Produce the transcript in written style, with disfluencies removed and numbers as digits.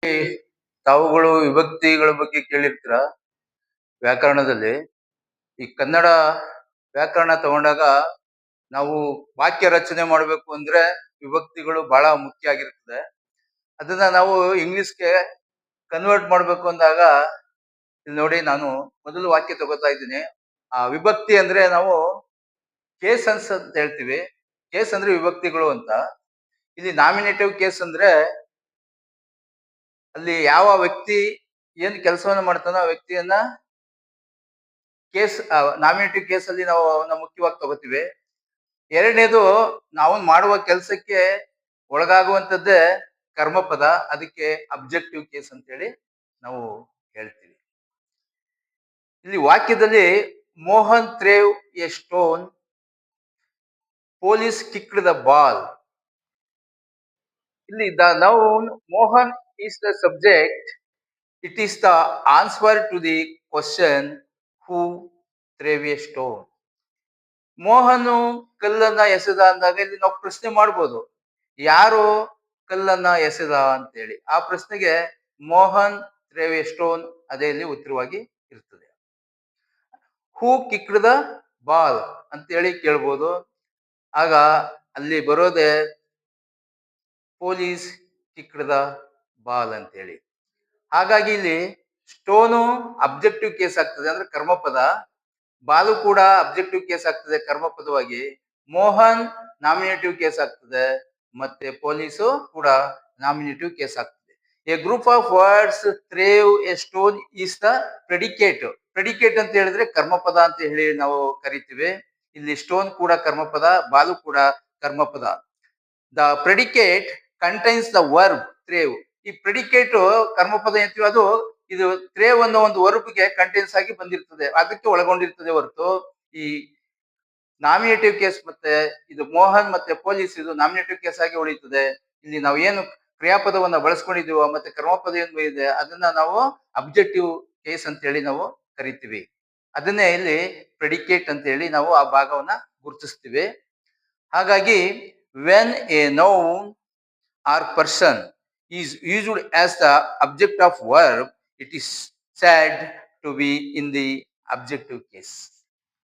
ತಾವುಗಳು ವಿಭಕ್ತಿಗಳ ಬಗ್ಗೆ ಕೇಳಿರ್ತೀರ ವ್ಯಾಕರಣದಲ್ಲಿ. ಈ ಕನ್ನಡ ವ್ಯಾಕರಣ ತಗೊಂಡಾಗ ನಾವು ವಾಕ್ಯ ರಚನೆ ಮಾಡಬೇಕು ಅಂದ್ರೆ ವಿಭಕ್ತಿಗಳು ಬಹಳ ಮುಖ್ಯ ಆಗಿರ್ತದೆ. ಅದನ್ನ ನಾವು ಇಂಗ್ಲಿಷ್ಗೆ ಕನ್ವರ್ಟ್ ಮಾಡ್ಬೇಕು ಅಂದಾಗ ಇಲ್ಲಿ ನೋಡಿ, ನಾನು ಮೊದಲು ವಾಕ್ಯ ತಗೋತಾ ಇದ್ದೀನಿ. ಆ ವಿಭಕ್ತಿ ಅಂದ್ರೆ ನಾವು ಕೇಸನ್ಸ್ ಅಂತ ಹೇಳ್ತೀವಿ. ಕೇಸ್ ಅಂದ್ರೆ ವಿಭಕ್ತಿಗಳು ಅಂತ. ಇಲ್ಲಿ ನಾಮಿನೇಟಿವ್ ಕೇಸ್ ಅಂದ್ರೆ ಅಲ್ಲಿ ಯಾವ ವ್ಯಕ್ತಿ ಏನ್ ಕೆಲಸವನ್ನ ಮಾಡ್ತಾನೋ ಆ ವ್ಯಕ್ತಿಯನ್ನ ಕೇಸ್ ನಾಮಿನೇಟಿವ್ ಕೇಸ್ ಅಲ್ಲಿ ನಾವು ಅವನ್ನ ಮುಖ್ಯವಾಗಿ ತಗೋತೀವಿ. ಎರಡನೇದು, ನಾವು ಮಾಡುವ ಕೆಲಸಕ್ಕೆ ಒಳಗಾಗುವಂತದ್ದೇ ಕರ್ಮಪದ, ಅದಕ್ಕೆ ಅಬ್ಜೆಕ್ಟಿವ್ ಕೇಸ್ ಅಂತ ಹೇಳಿ ನಾವು ಹೇಳ್ತೀವಿ. ಇಲ್ಲಿ ವಾಕ್ಯದಲ್ಲಿ Mohan threw a stone, police kicked the ball. ಇಲ್ಲಿ the noun Mohan is the subject. It is the answer to the question who threw a stone. Mohan ಕಲ್ಲನ್ನ ಎಸೆದ ಅಂದಾಗ ಇಲ್ಲಿ ನಾವು ಪ್ರಶ್ನೆ ಮಾಡ್ಬೋದು, ಯಾರು ಕಲ್ಲನ್ನ ಎಸೆದ ಅಂತೇಳಿ. ಆ ಪ್ರಶ್ನೆಗೆ ಮೋಹನ್ ಥ್ರೇವ್ ಎ ಸ್ಟೋನ್ ಅದೇ ಇಲ್ಲಿ ಉತ್ತರವಾಗಿ ಇರ್ತದೆ. ಹೂ ಕಿಕ್ಡ್ ದ ಬಾಲ್ ಅಂತೇಳಿ ಕೇಳ್ಬೋದು. ಆಗ ಅಲ್ಲಿ ಬರೋದೆ ಪೊಲೀಸ್ ಕಿಕ್ಡ್ ದ ಬಾಲ್ ಅಂತೇಳಿ. ಹಾಗಾಗಿ ಇಲ್ಲಿ ಸ್ಟೋನು ಅಬ್ಜೆಕ್ಟಿವ್ ಕೇಸ್ ಆಗ್ತದೆ ಅಂದ್ರೆ ಕರ್ಮಪದ, ಬಾಲು ಕೂಡ ಅಬ್ಜೆಕ್ಟಿವ್ ಕೇಸ್ ಆಗ್ತದೆ ಕರ್ಮಪದವಾಗಿ, ಮೋಹನ್ ನಾಮಿನೇಟಿವ್ ಕೇಸ್ ಆಗ್ತದೆ, ಮತ್ತೆ ಪೊಲೀಸು ಕೂಡ ನಾಮಿನೇಟಿವ್ ಕೇಸ್ ಆಗ್ತದೆ. A group of words threw a stone is the predicate. Predicate ಅಂತ ಹೇಳಿದ್ರೆ ಕರ್ಮಪದ ಅಂತ ಹೇಳಿ ನಾವು ಕರಿತೀವಿ. ಇಲ್ಲಿ ಸ್ಟೋನ್ ಕೂಡ ಕರ್ಮಪದ, ಬಾಲು ಕೂಡ ಕರ್ಮಪದ. The predicate contains the verb threw. ಈ ಪ್ರೆಡಿಕೇಟ್ ಕರ್ಮಪದ ಅಂತೀವಿ, ಅದು ಇದು ಥ್ರೇವ್ ಅನ್ನೋ ಒಂದು ವರ್ಬ್ಗೆ ಕಂಟೆನ್ಸ್ ಆಗಿ ಬಂದಿರ್ತದೆ, ಅದಕ್ಕೆ ಒಳಗೊಂಡಿರ್ತದೆ ಹೊರತು ಈ ನಾಮಿನೇಟಿವ್ ಕೇಸ್ ಮತ್ತೆ ಇದು ಮೋಹನ್ ಮತ್ತೆ ಪೊಲೀಸ್ ಇದು ನಾಮಿನೇಟಿವ್ ಕೇಸ್ ಆಗಿ ಉಳಿಯುತ್ತದೆ. ಇಲ್ಲಿ ನಾವು ಏನು ಕ್ರಿಯಾಪದವನ್ನ ಬಳಸ್ಕೊಂಡಿದೀವೋ ಮತ್ತೆ ಕರ್ಮಪದ ಏನು ಇದೆ ಅದನ್ನ ನಾವು ಅಬ್ಜೆಕ್ಟಿವ್ ಕೇಸ್ ಅಂತ ಹೇಳಿ ನಾವು ಕರಿತೀವಿ. ಅದನ್ನೇ ಇಲ್ಲಿ ಪ್ರೆಡಿಕೇಟ್ ಅಂತ ಹೇಳಿ ನಾವು ಆ ಭಾಗವನ್ನ ಗುರುತಿಸ್ತೀವಿ. ಹಾಗಾಗಿ when A noun or person is used as the object of verb, it is said to be in the objective case.